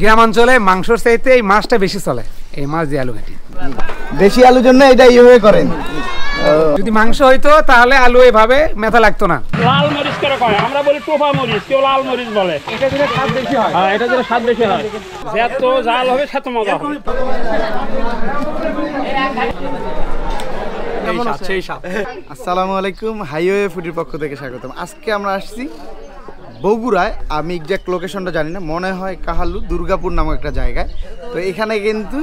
গ্রামাঞ্চলে মাংসর চাইতে এই মাছটা বেশি চলে, এই মাছ দিয়ে আলু ঘাটি। বেশি আলুর জন্য এটা এইভাবে করেন। যদি মাংস হইতো তাহলে আলু এভাবে মেথা লাগতো না। লাল মরিচ করে কয়, আমরা বলি টোপা মরিচ, কেউ লাল মরিচ বলে। এটা দিলে স্বাদ বেশি হয়। হ্যাঁ, এটা দিলে স্বাদ বেশি হয়। যত জাল হবে সেত মজা হবে। আসসালামু আলাইকুম, হাইওয়ে ফুডের পক্ষ থেকে স্বাগতম। আজকে আমরা আসছি বগুড়ায়, আমি এক্সাক্ট লোকেশনটা জানি না, মনে হয় কাহালু দুর্গাপুর নামক একটা জায়গায়। তো এখানে কিন্তু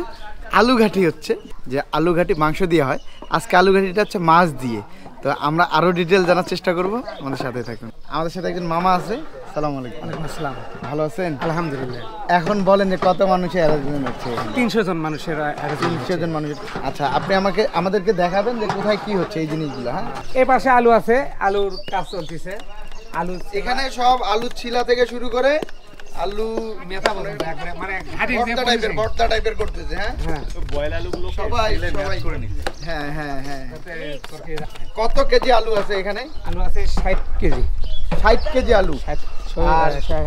আলু ঘাটি হচ্ছে, যে আলু ঘাটি মাংস দিয়ে হয়। আজকে আলু ঘাটিটা হচ্ছে মাছ দিয়ে। তো আমরা আরও ডিটেল জানার চেষ্টা করব, আমাদের সাথে থাকুন। আমাদের সাথে একজন মামা আছে। আসসালামু আলাইকুম। ওয়ালাইকুম আসসালাম। ভালো আছেন? আলহামদুলিল্লাহ। এখন বলেন যে কত মানুষের অ্যারেঞ্জমেন্ট হচ্ছে? 300 জন মানুষের 300 জন মানুষের। আচ্ছা, আপনি আমাদেরকে দেখাবেন যে কোথায় কি হচ্ছে এই জিনিসগুলো। হ্যাঁ, এই পাশে আলু আছে, আলুর কাজ চলতেছে। আলু এখানে সব আলু ছিলা থেকে শুরু করে আলু মেথা পর্যন্ত একবারে মানে ঘাটির যে ভর্তা টাইপের করতেছে। হ্যাঁ হ্যাঁ, বয়েল আলুগুলো সবাই করে নি। হ্যাঁ হ্যাঁ হ্যাঁ। কত কেজি আলু আছে এখানে? আলু আছে 60 কেজি। 60 কেজি আলু।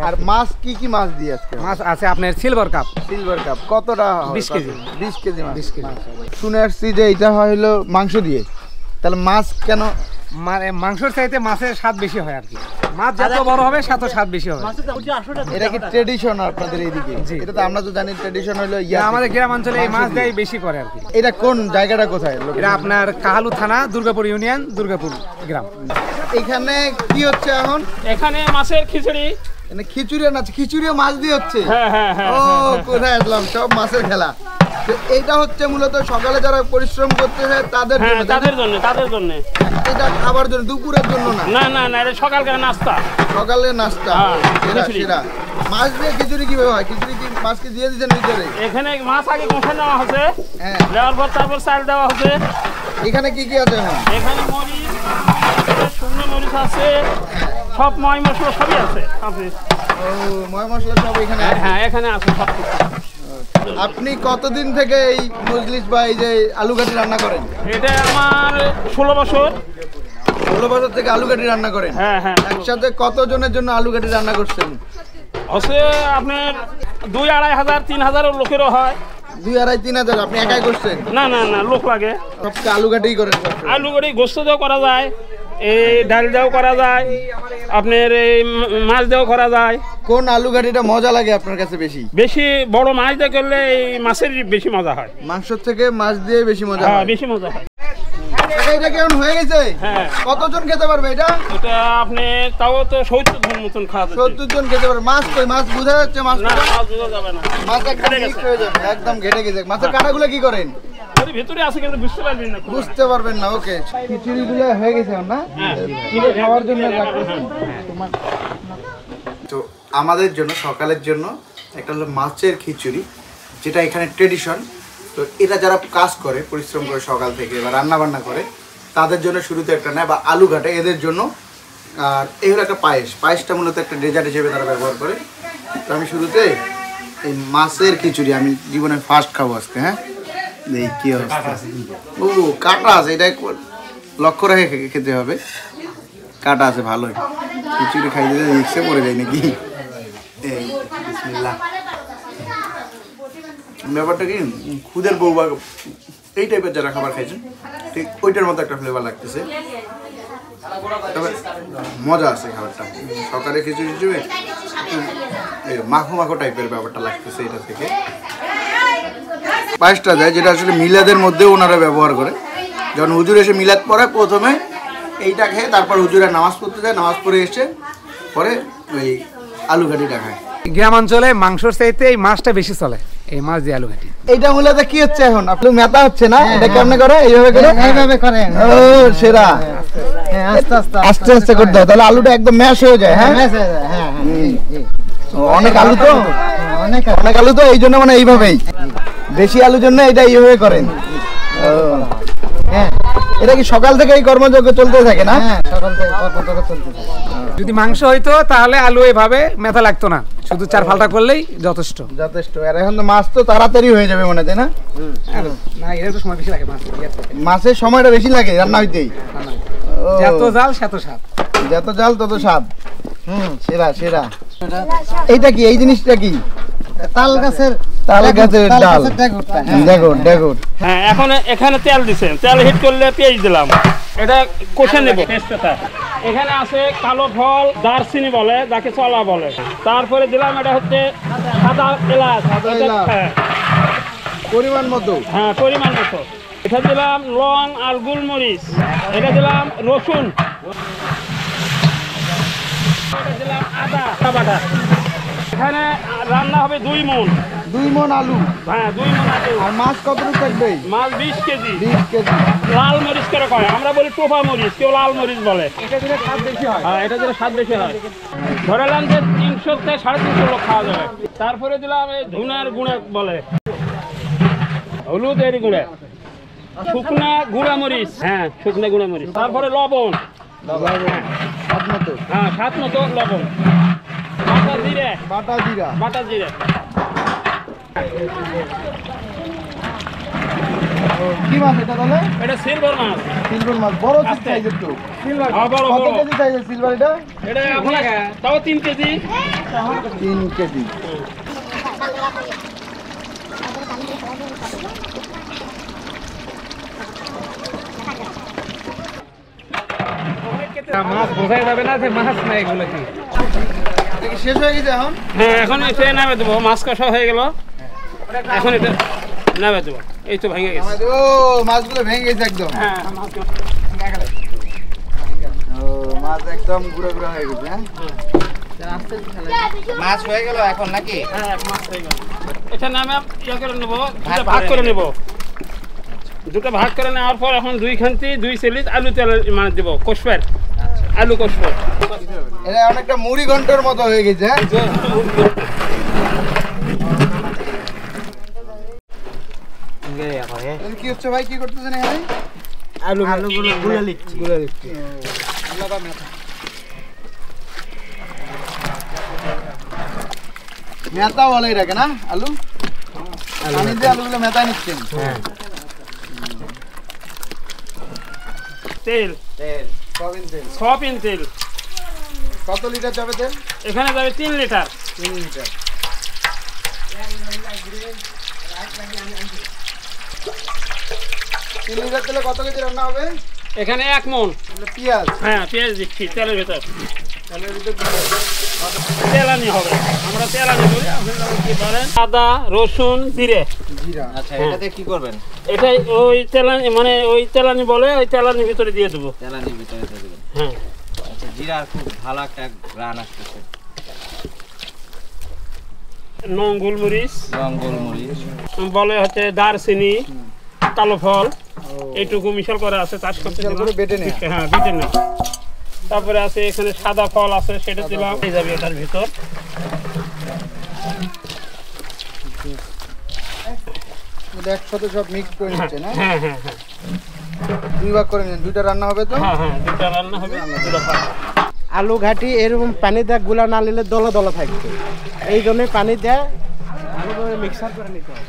আর মাছ কি কি মাছ দিয়ে আজকে? মাছ আছে আপনার সিলভার কাপ। সিলভার কাপ কতটা? 20 কেজি। 20 কেজি মাছ। 20 কেজি। শুনে আসছি যে এটা হলো মাংস দিয়ে, তাহলে মাছ কেন? মানে মাংসের চাইতে মাছের স্বাদ বেশি হয় আর কি। মাছ যত বড় হবে তত স্বাদ বেশি হবে। এটা কি ট্রেডিশন আপনাদের এইদিকে? এটা তো আমরা তো জানি ট্রেডিশন হলো আমাদের গ্রামাঞ্চলে এই মাছ দেয় বেশি করে আর কি। এটা কোন জায়গাটা কোথায়? এটা আপনার কাহালু থানা, দুর্গাপুর ইউনিয়ন, দুর্গাপুর গ্রাম। এখানে কি হচ্ছে এখন? এখানে মাছের খিচুড়ি। খিচুড়ি না, খিচুড়িও মাছ দিয়ে হচ্ছে? হ্যাঁ হ্যাঁ হ্যাঁ। ও, কোথায় আসলাম, সব মাছের খেলা। তো এইটা হচ্ছে মূলত সকালে যারা পরিশ্রম করতেছে তাদের জন্য। তাদের জন্য এটা খাবার জন্য, দুপুরের জন্য না? না না না, এটা সকালকার নাস্তা। সকালের নাস্তা। সেরা মাছ দিয়ে খিচুড়ি কিভাবে হয়? খিচুড়ি কি মাছকে দিয়ে দিচ্ছেন ভিতরে? এখানে মাছ আগে কষে নেওয়া হচ্ছে, হ্যাঁ, দেওয়ার পর তারপর চাল দেওয়া হচ্ছে। এখানে কি কি আছে এখন? এখানে মরিচ, শুকনো মরিচ আছে, সব ময় মশলা সবই আছে। ও, ময় মশলা সব এখানে? হ্যাঁ, এখানে আছে সব কিছু। আপনি কতদিন থেকে এই মজলিস বা এই যে আলু ঘাটি রান্না করেন? এটা আমার 16 বছর। 16 বছর থেকে আলু ঘাটি রান্না করেন? হ্যাঁ হ্যাঁ। একসাথে কতজনের জন্য আলু ঘাটি রান্না করছেন? আছে আপনার 2-2.5 হাজার 3 হাজারের লোকেরও হয়। 2-2.5-3 হাজার আপনি একাই করছেন? না না না, লোক লাগে। সবকে আলু ঘাটিই করেন? আলু করে গোস্ত দিয়েও করা যায়, এই ডাল দিয়েও করা যায়, আপনার এই মাছ দিয়েও করা যায়। কোন আলু ঘাটিটা মজা লাগে আপনার কাছে বেশি? বেশি বড় মাছ দিয়ে করলে এই মাছের বেশি মজা হয়। মাংসের থেকে মাছ দিয়ে বেশি মজা হ্যাঁ, হয়? বেশি মজা হয়। এটা কেমন হয়ে গেছে? হ্যাঁ। কতজন খেতে পারবে এটা? এটা আপনি তাও তো 70 জন মতন খাওয়া যাচ্ছে। 70 জন খেতে পারবে। মাছ কই? মাছ বোঝা যাচ্ছে? মাছ না, মাছ বোঝা যাবে না। মাছ একদম মিক্স হয়ে যাবে, একদম ঘেটে গেছে। মাছের কাঁটাগুলো কি করেন? এর ভিতরে আছে কিন্তু বুঝতে পারবেন না। বুঝতে পারবেন না। ওকে, খিচুড়িগুলো হয়ে গেছে না? খাওয়ার জন্য রাখতেছেন। তো আমাদের জন্য সকালের জন্য একটা হলো মাছের খিচুড়ি, যেটা এখানে ট্রেডিশন। তো এটা যারা কাজ করে, পরিশ্রম করে সকাল থেকে বা রান্না বান্না করে, তাদের জন্য শুরুতে একটা নেয়, বা আলু ঘাটে এদের জন্য। আর এই হলো একটা পায়েস। পায়েসটা মূলত একটা ডেজার্ট হিসেবে তারা ব্যবহার করে। তো আমি শুরুতে এই মাছের খিচুড়ি আমি জীবনে ফার্স্ট খাবো আজকে। হ্যাঁ, এই কি অবস্থা? ও, কাটা আছে, এটা লক্ষ্য রেখে খেতে হবে। কাটা আছে ভালোই। খিচুড়ি খাই দিলে রিক্সে পড়ে যায় নাকি? এই বিসমিল্লাহ। ব্যাপারটা কি, খুদের বউ বা এই টাইপের যারা খাবার খাইছেন ঠিক ওইটার মতো একটা ফ্লেভার লাগতেছে। তবে মজা আছে খাবারটা। সকালে খিচুড়ি হিসেবে মাখো মাখো টাইপের ব্যাপারটা লাগতেছে এটা থেকে। পায়েসটা দেয়, যেটা আসলে মিলাদের মধ্যেও ওনারা ব্যবহার করে। যখন হুজুর এসে মিলাদ পড়ে, প্রথমে এইটা খেয়ে তারপর হুজুরা নামাজ পড়তে যায়, নামাজ পড়ে এসে পরে ওই আলু ঘাটিটা খায়। গ্রামাঞ্চলে মাংসর চাইতে এই মাছটা বেশি চলে, এই মাছ দিয়ে আলু ঘাটি। এইটা মূলত কি হচ্ছে এখন? আপনি মেথা হচ্ছে না? এটা কেমন করে? এইভাবে করে? এইভাবে করে। ও, সেরা। আস্তে আস্তে আস্তে আস্তে করতে হয়, তাহলে আলুটা একদম ম্যাশ হয়ে যায়। হ্যাঁ, ম্যাশ হয়ে যায়। হ্যাঁ, অনেক আলু তো, অনেক আলু তো, এই জন্য মানে এইভাবেই। বেশি আলুর জন্য এটা এইভাবে করেন? হ্যাঁ। এটা কি সকাল থেকে এই কর্মযজ্ঞ চলতে থাকে না? হ্যাঁ, সকাল থেকে কর্মযজ্ঞ চলতে থাকে। যদি মাংস হইতো তাহলে আলু এভাবে মেথা লাগতো না, শুধু 4 ফালটা করলেই যথেষ্ট। যথেষ্ট। আর এখন তো মাছ তো তাড়াতাড়ি হয়ে যাবে মনে, তাই না? না, এর তো সময় বেশি লাগে। মাছের সময়টা বেশি লাগে রান্না হইতেই। যত জাল সেত স্বাদ। যত জাল তত স্বাদ। সেরা সেরা। এইটা কি? এই জিনিসটা কি? তাল গাছের ডাল ডেগুর। হ্যাঁ, এখন এখানে তেল দিছেন, তেল হিট করলে পেঁয়াজ দিলাম, এটা কষে নেব পেস্টটা। এখানে আছে কালো ফল, দারচিনি বলে, যাকে চলা বলে। তারপরে দিলাম এটা হচ্ছে সাদা এলাচ। হ্যাঁ পরিমাণ মতো। হ্যাঁ, পরিমাণ মতো। এটা দিলাম লং আর গোলমরিচ, এটা দিলাম রসুন, এটা দিলাম আদা বাটা। এখানে রান্না হবে 2 মণ। 2 মণ আলু। হ্যাঁ, 2 মণ আলু। আর মাছ কতটুকু থাকবে? মাছ 20 কেজি। 20 কেজি। লাল মরিচ করে কয়, আমরা বলি টোপা মরিচ, কেউ লাল মরিচ বলে। এটা দিলে স্বাদ বেশি হয়। হ্যাঁ, এটা দিলে স্বাদ বেশি হয়। ধরেলাম যে 300 থেকে 350 লোক খাওয়া যাবে। তারপরে দিলাম এই ধুনার গুঁড়া বলে, হলুদের গুঁড়া, শুকনা গুঁড়া মরিচ। হ্যাঁ, শুকনা গুঁড়া মরিচ। তারপরে লবণ। স্বাদ মতো। হ্যাঁ, স্বাদ মতো লবণ। বাটা জিরে। কি মাছ এটা তাহলে? এটা সিলভার মাছ। সিলভার মাছ বড় সাইজের তো। সিলভার বড় কত বড়। কেজি সাইজের সিলভার এটা? এটা আপনার তাও 3 কেজি। 3 কেজি। মাছ বোঝাই যাবে না যে মাছ না এগুলো কি। এটা কি শেষ হয়ে গেছে এখন? হ্যাঁ, এখন এটা নামে দেবো। মাছ কষা হয়ে গেল, এখন এটা নামে দেবো। এই তো ভেঙে গেছে। ও মাছগুলো ভেঙে গেছে একদম। হ্যাঁ, ও মাছ একদম গুঁড়া গুঁড়া হয়ে গেছে। হ্যাঁ মাছ হয়ে গেল এখন নাকি? হ্যাঁ, মাছ হয়ে গেল। এটা নামে ইয়ে করে নেবো, দুটো ভাগ করে নেব। দুটো ভাগ করে নেওয়ার পর এখন 2 খান্তি 2 সেলিস আলু তেল মানে দেবো, কষবের আলু কষবের। এটা অনেকটা মুড়ি ঘন্টার মতো হয়ে গেছে। হ্যাঁ কি হচ্ছে ভাই, কি করতেছেন এখানে? আলুগুলো গুলে নিচ্ছি। মেথা বলে এটাকে না? আলু পানি দিয়ে আলুগুলো মেথা নিচ্ছেন। তেল সয়াবিন তেল। কত লিটার যাবে তেল? এখানে যাবে 3 লিটার। 3 লিটার। তেলে কত কেজি রান্না হবে? এখানে 1 মণ। পেঁয়াজ। হ্যাঁ, পেঁয়াজ দিচ্ছি তেলের ভেতর। তেলানি হবে, আমরা তেলানি বলি, আপনারা কি বলেন? আদা, রসুন, জিরে। আচ্ছা, এটাতে কি করবেন? এটাই ওই তেলানি মানে ওই তেলানি বলে, ওই তেলানির ভিতরে দিয়ে দেবো। তেলানির ভিতরে দিয়ে দিবেন। হ্যাঁ, আচ্ছা, জিরার খুব ভালো একটা গ্রান আসতেছে। লং গোলমরিচ লং গোলমরিচ বলে হচ্ছে, দারচিনি, কালো ফল, এইটুকু মিশাল করে আছে। চাষ করতে বেটে নেই। হ্যাঁ, বেটে নেই। তারপরে আছে এখানে সাদা ফল আছে, সেটা দিলাম। এই যাবে এটার ভিতর। একসাথে সব মিক্স করে নিচ্ছে না? হ্যাঁ হ্যাঁ হ্যাঁ 2 ভাগ করে নিন। 2টা রান্না হবে তো? হ্যাঁ হ্যাঁ, 2টা রান্না হবে, 2টা ভাগ। আলু ঘাটি এরকম পানি দেওয়া গুলা না নিলে দলা দলা থাকবে, এই জন্য পানি দেয় আলু মিক্সার করে নিতে হবে।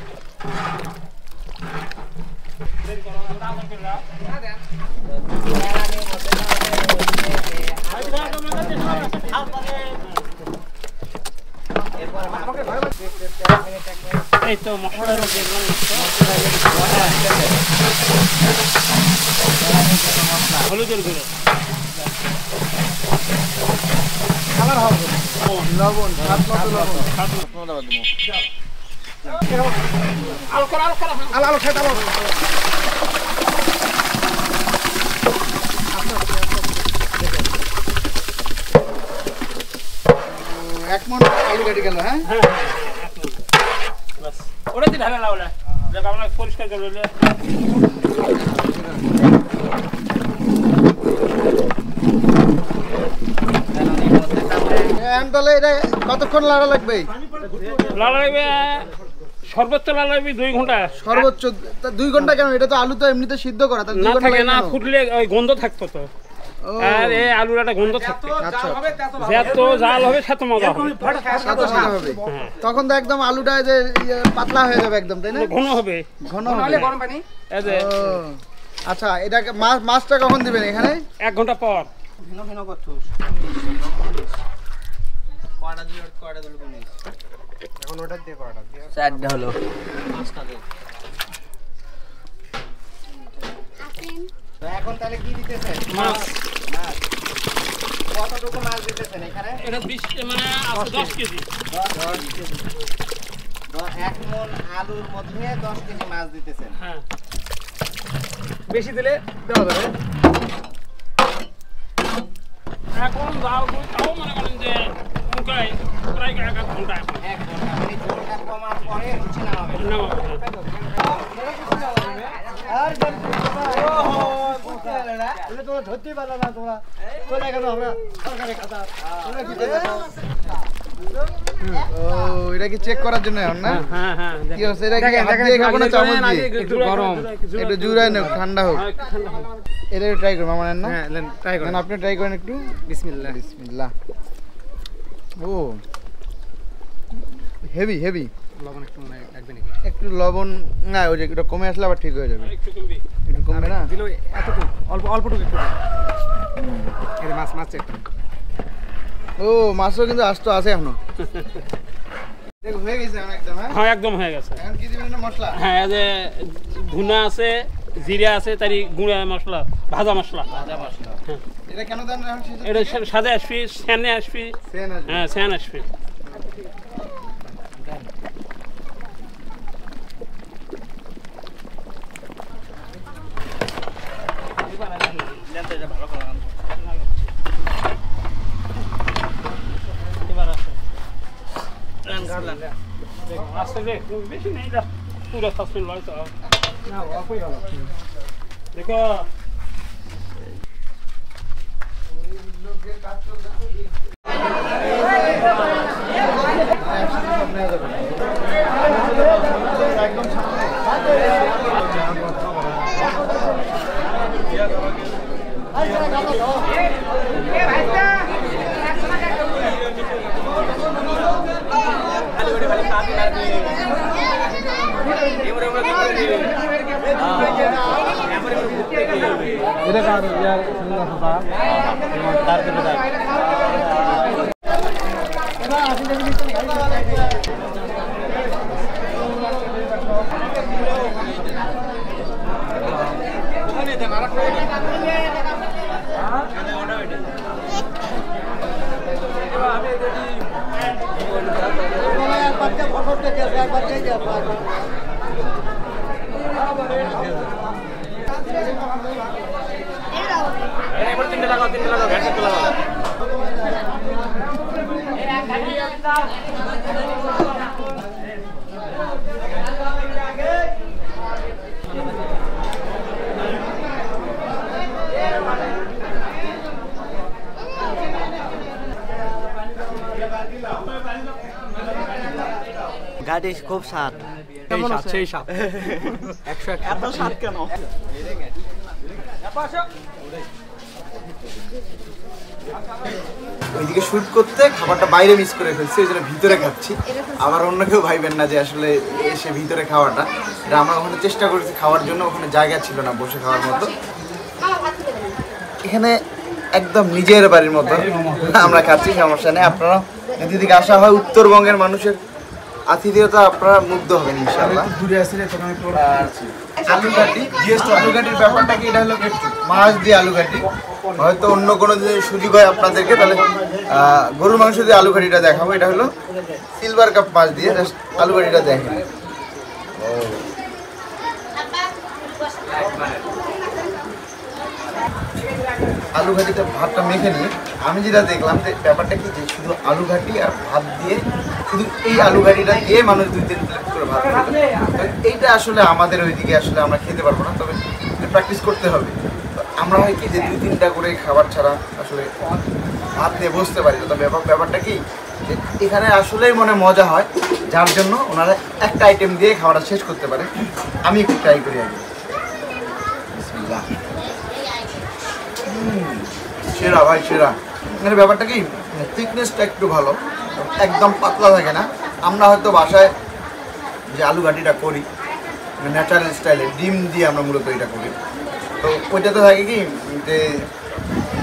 এই তো মশলার হলুদের গুঁড়ো, লবণ, স্বাদ মতো লবণ। আলু খেতে হবে। 1 মণ আলু কেটে গেল। হ্যাঁ বাস ওটা দিয়ে ঢালা লাউলা দেখ, আমরা পরিষ্কার করে নিলে। তাহলে এটা কতক্ষণ লাড়া লাগবে? লালা লাগবে সর্বোচ্চ লালা লাগবে 2 ঘন্টা। সর্বোচ্চ 2 ঘন্টা কেন? এটা তো আলু তো এমনিতে সিদ্ধ করা, তাহলে 2 না ঘন্টা থাকে না, কেন? ফুটলে ওই গন্ধ থাকতো তো। আর এই আলুর একটা গন্ধ থাকতো। আচ্ছা যত জাল হবে তত মজা হবে। সাদা সাদা হবে। তখন তো একদম আলুটা যে পাতলা হয়ে যাবে একদম, তাই না? ঘন হবে। ঘন হবে। গরম পানি। এই যে আচ্ছা, এটাকে মাছটা কখন দিবেন এখানে? 1 ঘন্টা পর। ভিন্ন ভিন্ন করছুস কয়টা দিলে কয়টা দিলে এখন ওটা দিয়ে করাটা দিয়ে চারটা হলো তো এখন তাহলে কি দিতেছেন মাছ কতটুকু মাছ দিতেছেন এখানে এটা 20 মানে আছে 10 কেজি 10 কেজি 1 মণ আলুর মধ্যে 10 কেজি মাছ দিতেছেন হ্যাঁ বেশি দিলে দেওয়া যাবে। এখন যাও তাও মনে করেন যে মুখায় প্রায় 1 ঘন্টা 1 ঘন্টা মানে ঝোলটা কমার পরে হচ্ছে নামাবেন আর তোমরা ধরতেই পারলো না তোমরা চলে গেল আমরা সরকারি খাতা তোমরা কি ও এটা কি চেক করার জন্য এখন না হ্যাঁ হ্যাঁ কি হচ্ছে এটা কি হাত দিয়ে খাবো না চামচ দিয়ে একটু গরম একটু জুড়ায় না ঠান্ডা হোক এটা ট্রাই করবো আমার না হ্যাঁ ট্রাই করেন আপনি ট্রাই করেন একটু বিসমিল্লাহ। বিসমিল্লাহ ও হেভি হেভি লবণ একটু মনে হয় লাগবে নাকি? একটু লবণ না ওই যে একটু কমে আসলে আবার ঠিক হয়ে যাবে একটু কমবি একটু কমবে না দিলেও এতটুকু অল্পটুকু একটু দেন। এই যে মাছ চেক করেন। ও মাছও কিন্তু আস্ত আছে এখনো দেখো হয়ে গেছে এখন একদম হ্যাঁ হ্যাঁ একদম হয়ে গেছে এখন কি দিবেন না মশলা হ্যাঁ এই যে ধুনা আছে জিরা আছে তারই গুঁড়া মশলা ভাজা মশলা এটা কেন দেন এখন এটা সাদা আসবি স্যানে আসবি সেন আছে হ্যাঁ স্যান আসবি আসলে বেশি নেই না পুরো সাসপেন্ড লয় তো না অল্পই ভালো। দেখো এটা কার ইয়ার সুন্দর কথা তার দিকে দাও। গাড়ি খুব স্বাদ সেই সাপ 100 এত স্বাদ কেন ওইদিকে শুট করতে খাবারটা বাইরে মিস করে ফেলছি ওই জন্য ভিতরে খাচ্ছি আবার অন্য কেউ ভাইবেন না যে আসলে এসে ভিতরে খাওয়াটা এটা আমরা ওখানে চেষ্টা করেছি খাওয়ার জন্য ওখানে জায়গা ছিল না বসে খাওয়ার মতো এখানে একদম নিজের বাড়ির মতো আমরা খাচ্ছি সমস্যা নেই আপনারা যদি এদিকে আসা হয় উত্তরবঙ্গের মানুষের আতিথেয়তা আপনারা মুগ্ধ হবেন ইনশাআল্লাহ আর আলুঘাটি আলুঘাটির ব্যাপারটা কি এটা হলো মাছ দিয়ে আলুঘাটি হয়তো অন্য কোনো যদি সুযোগ হয় আপনাদেরকে তাহলে গরুর মাংস দিয়ে আলুঘাটিটা দেখাবো এটা হলো সিলভার কাপ মাছ দিয়ে আলুঘাটিটা দেখেন আলুঘাটিতে ভাতটা মেখে নিয়ে আমি যেটা দেখলাম যে ব্যাপারটা কি যে শুধু আলুঘাটি আর ভাত দিয়ে শুধু এই আলুঘাটিটা দিয়ে মানুষ 2-3 প্লেট করে ভাত খেতে এইটা আসলে আমাদের ওইদিকে আসলে আমরা খেতে পারবো না তবে প্র্যাকটিস করতে হবে আমরা হয় কি যে 2-3টা করে খাবার ছাড়া আসলে ভাত দিয়ে বসতে পারি তবে ব্যাপারটা কি যে এখানে আসলেই মনে মজা হয় যার জন্য ওনারা একটা আইটেম দিয়ে খাবারটা শেষ করতে পারে আমি একটু ট্রাই করি আগে বিসমিল্লাহ সেরা ভাই সেরা এখানে ব্যাপারটা কি থিকনেসটা একটু ভালো একদম পাতলা থাকে না আমরা হয়তো বাসায় যে আলুঘাটিটা করি ন্যাচারাল স্টাইলে ডিম দিয়ে আমরা মূলত এটা করি তো ওইটাতে থাকে কি যে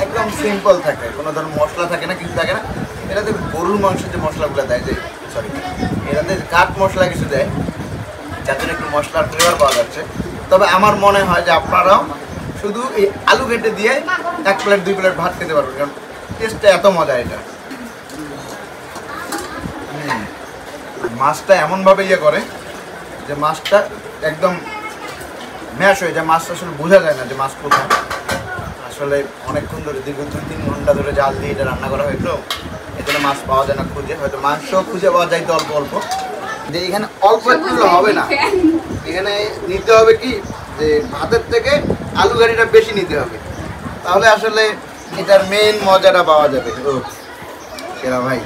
একদম সিম্পল থাকে কোনো ধরনের মশলা থাকে না কিছু থাকে না এটাতে গরুর মাংসের যে মশলাগুলো দেয়, যে সরি এটাতে কাঠ মশলা কিছু দেয়, যাতে একটু মশলার ফ্লেভার পাওয়া যাচ্ছে। তবে আমার মনে হয় যে আপনারাও শুধু এই আলু কেটে দিয়ে 1 প্লেট 2 প্লেট ভাত খেতে পারবেন, কারণ টেস্টটা এত মজা এটা। মাছটা এমনভাবে ইয়ে করে যে মাছটা একদম ম্যাশ হয়ে যায়, মাছটা আসলে বোঝা যায় না যে মাছ কোথায়। আসলে অনেকক্ষণ ধরে দীর্ঘ 2-3 ঘন্টা ধরে জাল দিয়ে এটা রান্না করা হয়েছিল, এখানে মাছ পাওয়া যায় না খুঁজে, হয়তো মাংস খুঁজে পাওয়া যায় তো অল্প অল্প। যে এখানে অল্প একটু হবে না, এখানে নিতে হবে কি যে ভাতের থেকে আলু গাড়িটা বেশি নিতে হবে, তাহলে আসলে এটার মেইন মজাটা পাওয়া যাবে। ও সেরা ভাই,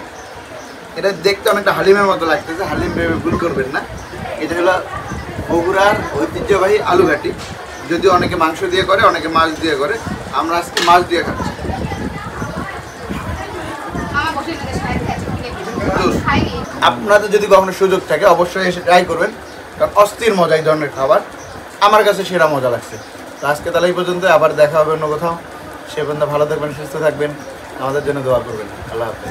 এটা দেখতে অনেকটা হালিমের মতো লাগতেছে, হালিম ভেবে ভুল করবেন না। এটা হলো বগুড়ার ঐতিহ্যবাহী আলু ঘাটি, যদিও অনেকে মাংস দিয়ে করে, অনেকে মাছ দিয়ে করে, আমরা আজকে মাছ দিয়ে খাচ্ছি। আপনাদের যদি কখনো সুযোগ থাকে অবশ্যই এসে ট্রাই করবেন, কারণ অস্থির মজা এই ধরনের খাবার, আমার কাছে সেরা মজা লাগছে। তো আজকে তাহলে এই পর্যন্ত, আবার দেখা হবে অন্য কোথাও। সে পর্যন্ত ভালো থাকবেন, সুস্থ থাকবেন, আমাদের জন্য দোয়া করবেন। আল্লাহ হাফেজ।